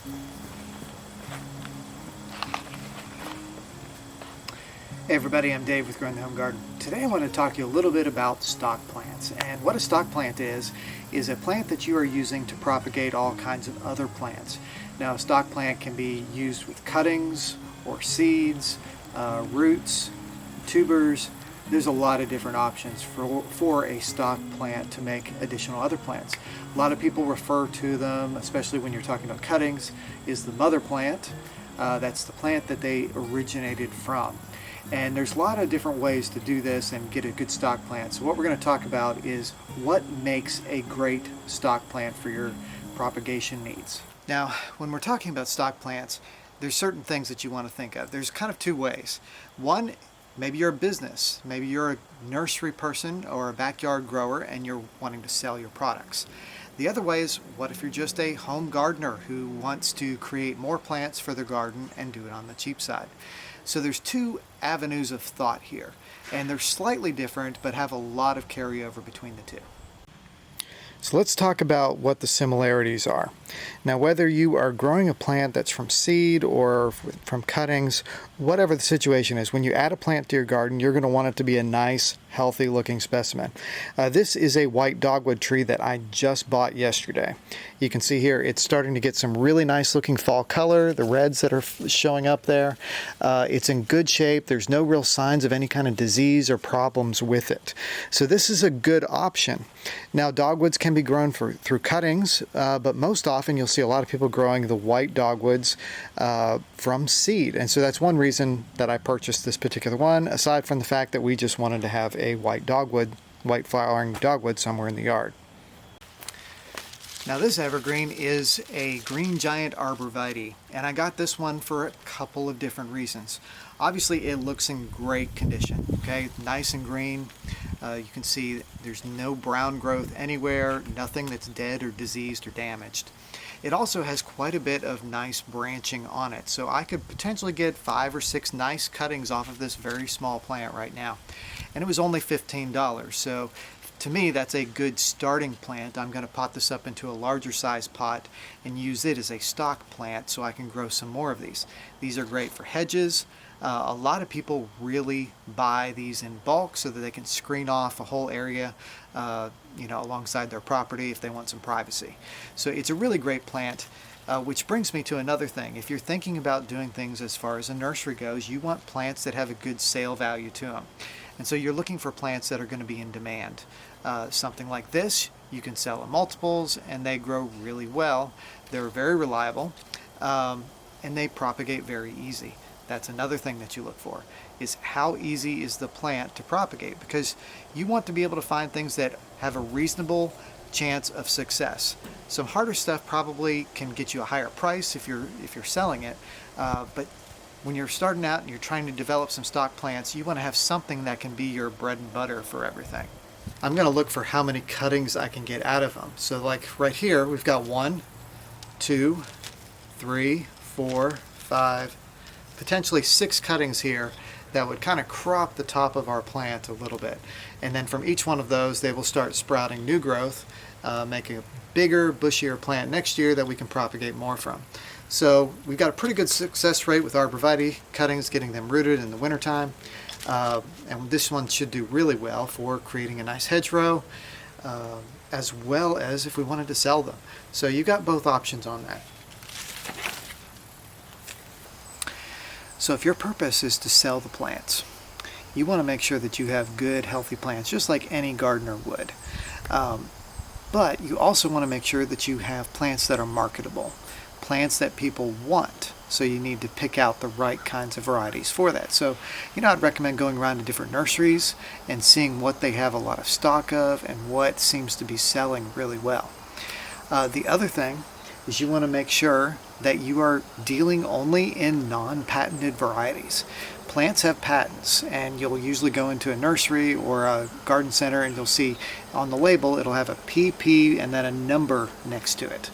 Hey everybody, I'm Dave with Growing the Home Garden. Today I want to talk to you a little bit about stock plants. And what a stock plant is a plant that you are using to propagate all kinds of other plants. Now a stock plant can be used with cuttings or seeds, roots, tubers. There's a lot of different options for a stock plant to make additional other plants. A lot of people refer to them, especially when you're talking about cuttings, is the mother plant. That's the plant that they originated from. And there's a lot of different ways to do this and get a good stock plant. So what we're going to talk about is what makes a great stock plant for your propagation needs. Now, when we're talking about stock plants, there's certain things that you want to think of. There's kind of two ways. One, maybe you're a business. Maybe you're a nursery person or a backyard grower and you're wanting to sell your products. The other way is, what if you're just a home gardener who wants to create more plants for their garden and do it on the cheap side? So there's two avenues of thought here, and they're slightly different but have a lot of carryover between the two. So let's talk about what the similarities are. Now, whether you are growing a plant that's from seed or from cuttings, whatever the situation is, when you add a plant to your garden, you're going to want it to be a nice, healthy looking specimen. This is a white dogwood tree that I just bought yesterday. You can see here it's starting to get some really nice looking fall color, the reds that are showing up there. It's in good shape. There's no real signs of any kind of disease or problems with it. So this is a good option. Now, dogwoods can be grown through cuttings, but most often you'll see a lot of people growing the white dogwoods from seed. And so that's one reason that I purchased this particular one, aside from the fact that we just wanted to have a white flowering dogwood somewhere in the yard. Now this evergreen is a green giant Arborvitae, and I got this one for a couple of different reasons. Obviously it looks in great condition, okay, nice and green. You can see there's no brown growth anywhere, nothing that's dead or diseased or damaged. It also has quite a bit of nice branching on it, so I could potentially get 5 or 6 nice cuttings off of this very small plant right now. And it was only $15, so to me that's a good starting plant. I'm going to pot this up into a larger size pot and use it as a stock plant so I can grow some more of these. These are great for hedges. A lot of people really buy these in bulk so that they can screen off a whole area alongside their property if they want some privacy. So it's a really great plant, which brings me to another thing. If you're thinking about doing things as far as a nursery goes, you want plants that have a good sale value to them. And so you're looking for plants that are going to be in demand. Something like this, you can sell in multiples and they grow really well. They're very reliable and they propagate very easy. That's another thing that you look for, is how easy is the plant to propagate, because you want to be able to find things that have a reasonable chance of success. Some harder stuff probably can get you a higher price if you're selling it, but when you're starting out and you're trying to develop some stock plants, you want to have something that can be your bread and butter for everything. I'm going to look for how many cuttings I can get out of them. So like right here, we've got 1, 2, 3, 4, 5, potentially 6 cuttings here that would kind of crop the top of our plant a little bit. And then from each one of those, they will start sprouting new growth, making a bigger, bushier plant next year that we can propagate more from. So we've got a pretty good success rate with Arborvitae cuttings, getting them rooted in the wintertime. And this one should do really well for creating a nice hedgerow, as well as if we wanted to sell them. So you got both options on that. So if your purpose is to sell the plants, you want to make sure that you have good, healthy plants, just like any gardener would. But you also want to make sure that you have plants that are marketable, plants that people want. So you need to pick out the right kinds of varieties for that. So, I'd recommend going around to different nurseries and seeing what they have a lot of stock of and what seems to be selling really well. The other thing is you want to make sure that you are dealing only in non-patented varieties. Plants have patents, and you'll usually go into a nursery or a garden center and you'll see on the label it'll have a PP and then a number next to it.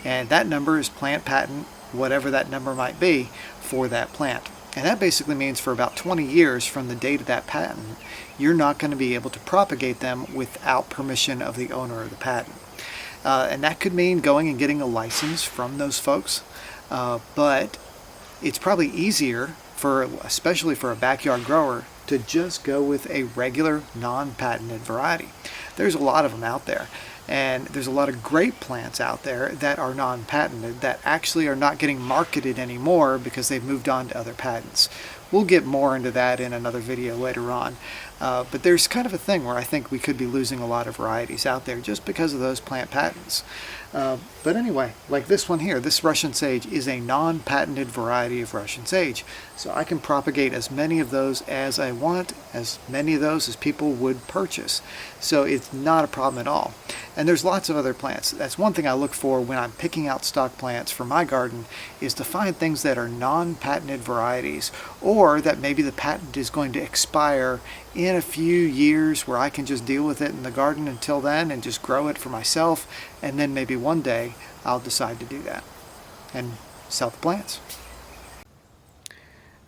And that number is plant patent, whatever that number might be for that plant. And that basically means for about 20 years from the date of that patent, you're not going to be able to propagate them without permission of the owner of the patent. And that could mean going and getting a license from those folks. But it's probably easier, especially for a backyard grower, to just go with a regular non-patented variety. There's a lot of them out there. And there's a lot of great plants out there that are non-patented that actually are not getting marketed anymore because they've moved on to other patents. We'll get more into that in another video later on. But there's kind of a thing where I think we could be losing a lot of varieties out there just because of those plant patents. But anyway, like this one here, this Russian sage is a non-patented variety of Russian sage. So I can propagate as many of those as I want, as many of those as people would purchase. So it's not a problem at all. And there's lots of other plants. That's one thing I look for when I'm picking out stock plants for my garden, is to find things that are non-patented varieties, or that maybe the patent is going to expire in a few years where I can just deal with it in the garden until then and just grow it for myself, and then maybe one day I'll decide to do that and sell the plants.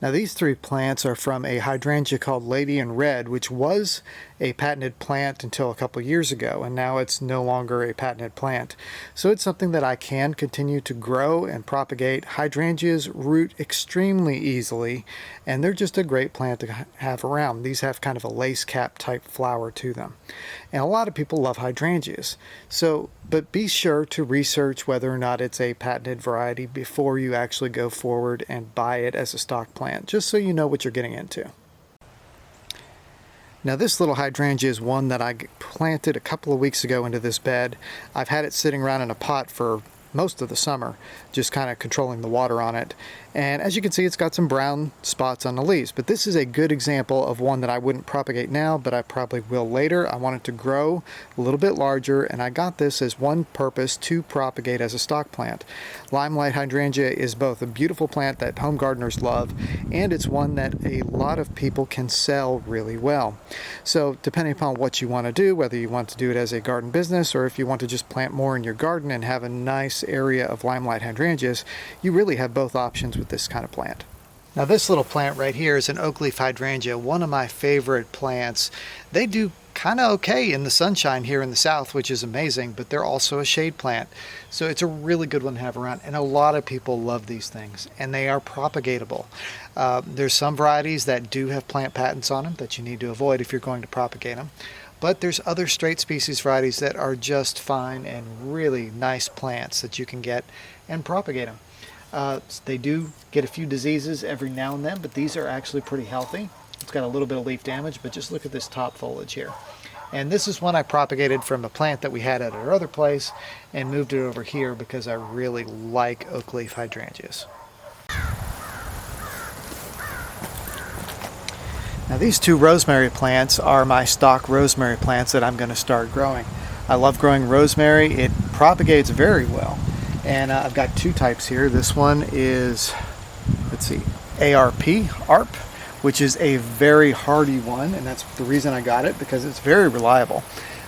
Now these three plants are from a hydrangea called Lady in Red, which was a patented plant until a couple years ago, and now it's no longer a patented plant. So it's something that I can continue to grow and propagate. Hydrangeas root extremely easily, and they're just a great plant to have around. These have kind of a lace cap type flower to them. And a lot of people love hydrangeas. But be sure to research whether or not it's a patented variety before you actually go forward and buy it as a stock plant, just so you know what you're getting into. Now this little hydrangea is one that I planted a couple of weeks ago into this bed. I've had it sitting around in a pot for most of the summer, just kind of controlling the water on it. And as you can see, it's got some brown spots on the leaves, but this is a good example of one that I wouldn't propagate now, but I probably will later. I want it to grow a little bit larger, and I got this as one purpose, to propagate as a stock plant. Limelight hydrangea is both a beautiful plant that home gardeners love, and it's one that a lot of people can sell really well. So depending upon what you want to do, whether you want to do it as a garden business or if you want to just plant more in your garden and have a nice area of limelight hydrangeas, you really have both options with this kind of plant. Now this little plant right here is an oak leaf hydrangea, one of my favorite plants. They do kind of okay in the sunshine here in the south, which is amazing, but they're also a shade plant. So it's a really good one to have around, and a lot of people love these things, and they are propagatable. There's some varieties that do have plant patents on them that you need to avoid if you're going to propagate them. But there's other straight species varieties that are just fine and really nice plants that you can get and propagate them. They do get a few diseases every now and then, but these are actually pretty healthy. It's got a little bit of leaf damage, but just look at this top foliage here. And this is one I propagated from a plant that we had at our other place and moved it over here because I really like oak leaf hydrangeas. Now these two rosemary plants are my stock rosemary plants that I'm going to start growing. I love growing rosemary. It propagates very well. And I've got two types here. This one is, let's see, ARP, which is a very hardy one, and that's the reason I got it, because it's very reliable.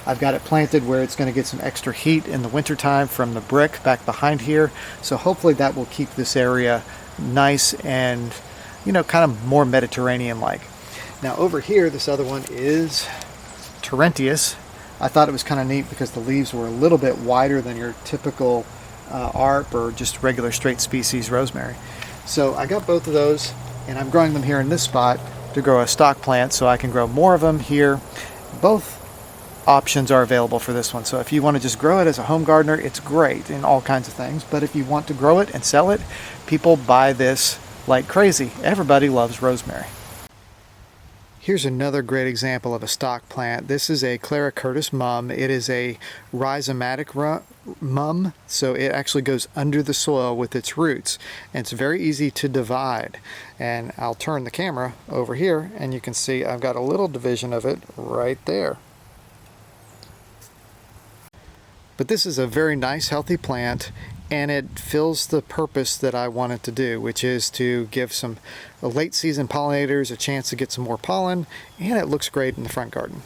I've got it planted where it's going to get some extra heat in the wintertime from the brick back behind here, so hopefully that will keep this area nice and, you know, kind of more Mediterranean-like. Now over here, this other one is Torrentius. I thought it was kind of neat because the leaves were a little bit wider than your typical ARP or just regular straight species rosemary. So I got both of those, and I'm growing them here in this spot to grow a stock plant so I can grow more of them here. Both options are available for this one. So if you want to just grow it as a home gardener, it's great in all kinds of things. But if you want to grow it and sell it, people buy this like crazy. Everybody loves rosemary. Here's another great example of a stock plant. This is a Clara Curtis Mum. It is a rhizomatic mum, so it actually goes under the soil with its roots, and it's very easy to divide. And I'll turn the camera over here, and you can see I've got a little division of it right there. But this is a very nice, healthy plant, and it fills the purpose that I want it to do, which is to give some late season pollinators a chance to get some more pollen, and it looks great in the front garden.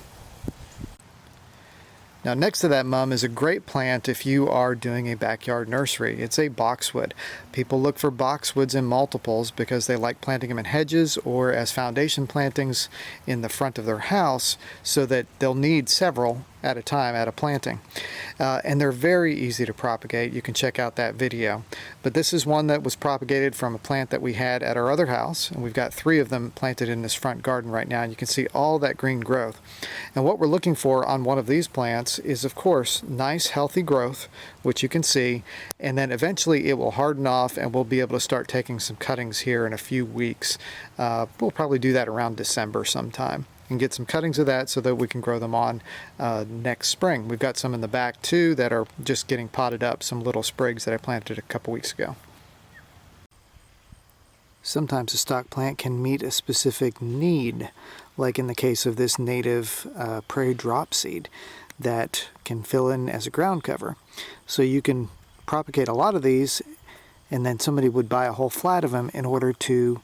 Now next to that mum is a great plant if you are doing a backyard nursery. It's a boxwood. People look for boxwoods in multiples because they like planting them in hedges or as foundation plantings in the front of their house, so that they'll need several at a time at a planting. And they're very easy to propagate. You can check out that video. But this is one that was propagated from a plant that we had at our other house, and we've got 3 of them planted in this front garden right now, and you can see all that green growth. And what we're looking for on one of these plants is, of course, nice healthy growth, which you can see, and then eventually it will harden off and we'll be able to start taking some cuttings here in a few weeks. We'll probably do that around December sometime and get some cuttings of that so that we can grow them on next spring. We've got some in the back too that are just getting potted up, some little sprigs that I planted a couple weeks ago. Sometimes a stock plant can meet a specific need, like in the case of this native Prairie Dropseed that can fill in as a ground cover. So you can propagate a lot of these, and then somebody would buy a whole flat of them in order to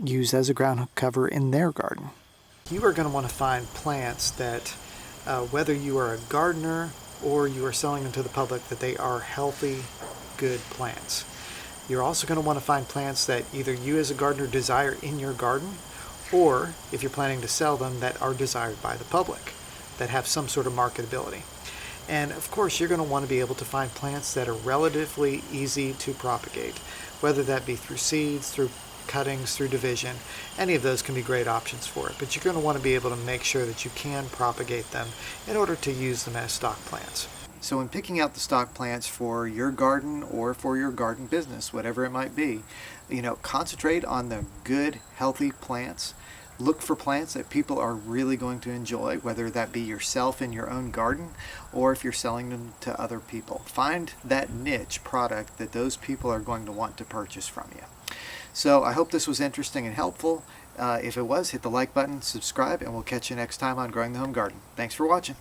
use as a ground cover in their garden. You are going to want to find plants that, whether you are a gardener or you are selling them to the public, that they are healthy, good plants. You're also going to want to find plants that either you as a gardener desire in your garden, or if you're planning to sell them, that are desired by the public, that have some sort of marketability. And of course, you're going to want to be able to find plants that are relatively easy to propagate, whether that be through seeds, through cuttings, through division. Any of those can be great options for it, but you're going to want to be able to make sure that you can propagate them in order to use them as stock plants. So in picking out the stock plants for your garden or for your garden business, whatever it might be, concentrate on the good, healthy plants. Look for plants that people are really going to enjoy, whether that be yourself in your own garden or if you're selling them to other people. Find that niche product that those people are going to want to purchase from you. So I hope this was interesting and helpful. If it was, hit the like button, subscribe, and we'll catch you next time on Growing the Home Garden. Thanks for watching.